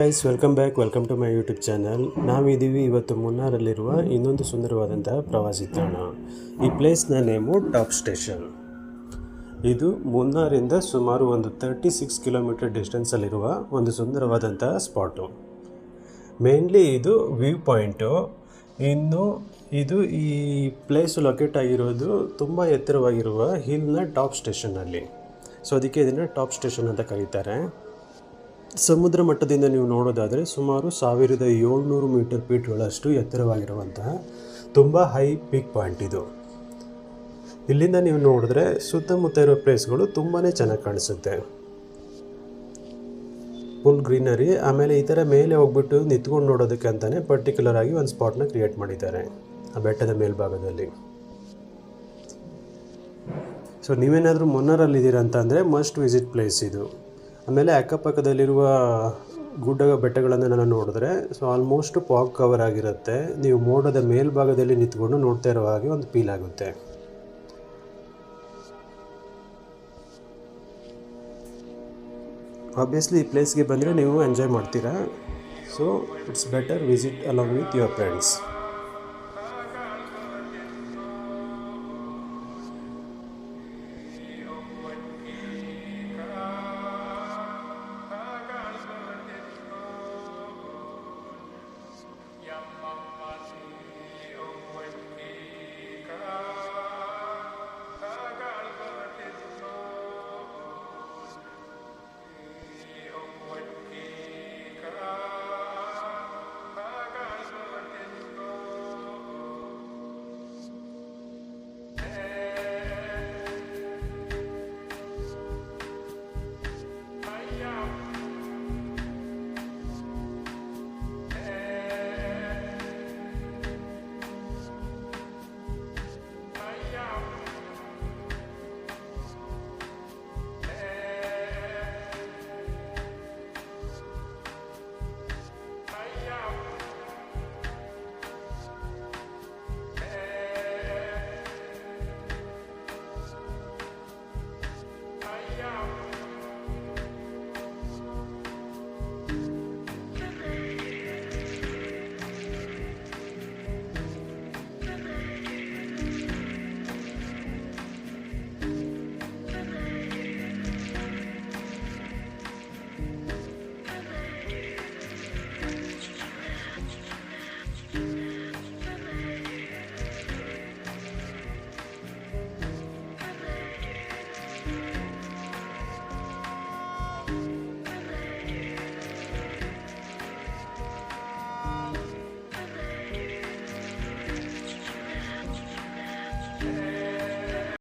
Guys, welcome to my YouTube channel. ನಾವಿದ್ದೀವಿ ಇವತ್ತು ಮುನ್ನಾರಲ್ಲಿರುವ ಇನ್ನೊಂದು ಸುಂದರವಾದಂತಹ ಪ್ರವಾಸಿ ತಾಣ. ಈ ಪ್ಲೇಸ್ನ ನೇಮು ಟಾಪ್ ಸ್ಟೇಷನ್. ಇದು ಮುನ್ನಾರಿಂದ ಸುಮಾರು ಒಂದು 36 ಕಿಲೋಮೀಟರ್ ಡಿಸ್ಟೆನ್ಸಲ್ಲಿರುವ ಒಂದು ಸುಂದರವಾದಂತಹ ಸ್ಪಾಟು. ಮೇನ್ಲಿ ಇದು ವ್ಯೂ ಪಾಯಿಂಟು. ಇನ್ನು ಇದು ಈ ಪ್ಲೇಸ್ ಲೊಕೇಟ್ ಆಗಿರೋದು ತುಂಬ ಎತ್ತರವಾಗಿರುವ ಹಿಲ್ನ ಟಾಪ್ ಸ್ಟೇಷನ್ನಲ್ಲಿ. ಸೊ ಅದಕ್ಕೆ ಇದನ್ನು ಟಾಪ್ ಸ್ಟೇಷನ್ ಅಂತ ಕರೀತಾರೆ. ಸಮುದ್ರ ಮಟ್ಟದಿಂದ ನೀವು ನೋಡೋದಾದರೆ ಸುಮಾರು 1700 ಮೀಟರ್ ಫೀಟ್ಗಳಷ್ಟು ಎತ್ತರವಾಗಿರುವಂತಹ ತುಂಬ ಹೈ ಪೀಕ್ ಪಾಯಿಂಟ್ ಇದು. ಇಲ್ಲಿಂದ ನೀವು ನೋಡಿದ್ರೆ ಸುತ್ತಮುತ್ತ ಇರೋ ಪ್ಲೇಸ್ಗಳು ತುಂಬಾ ಚೆನ್ನಾಗಿ ಕಾಣಿಸುತ್ತೆ. Full greenery. ಆಮೇಲೆ ಈ ಥರ ಮೇಲೆ ಹೋಗ್ಬಿಟ್ಟು ನಿಂತ್ಕೊಂಡು ನೋಡೋದಕ್ಕೆ ಅಂತಲೇ ಪರ್ಟಿಕ್ಯುಲರ್ ಆಗಿ ಒಂದು ಸ್ಪಾಟ್ನ ಕ್ರಿಯೇಟ್ ಮಾಡಿದ್ದಾರೆ ಆ ಬೆಟ್ಟದ ಮೇಲ್ಭಾಗದಲ್ಲಿ. ಸೊ ನೀವೇನಾದರೂ ಮುನ್ನಾರಲ್ಲಿದ್ದೀರಾ ಅಂತಂದರೆ ಮಸ್ಟ್ ವಿಸಿಟ್ ಪ್ಲೇಸ್ ಇದು. ಆಮೇಲೆ ಅಕ್ಕಪಕ್ಕದಲ್ಲಿರುವ ಗುಡ್ಡ ಬೆಟ್ಟಗಳನ್ನೆಲ್ಲ ನೋಡಿದ್ರೆ ಸೊ ಆಲ್ಮೋಸ್ಟ್ ಫಾಗ್ ಕವರ್ ಆಗಿರುತ್ತೆ. ನೀವು ಮೋಡದ ಮೇಲ್ಭಾಗದಲ್ಲಿ ನಿಂತ್ಕೊಂಡು ನೋಡ್ತಾ ಇರೋ ಹಾಗೆ ಒಂದು ಫೀಲ್ ಆಗುತ್ತೆ. ಆಬ್ವಿಯಸ್ಲಿ ಈ ಪ್ಲೇಸ್ಗೆ ಬಂದರೆ ನೀವು ಎಂಜಾಯ್ ಮಾಡ್ತೀರಾ. So it's better visit along with your friends.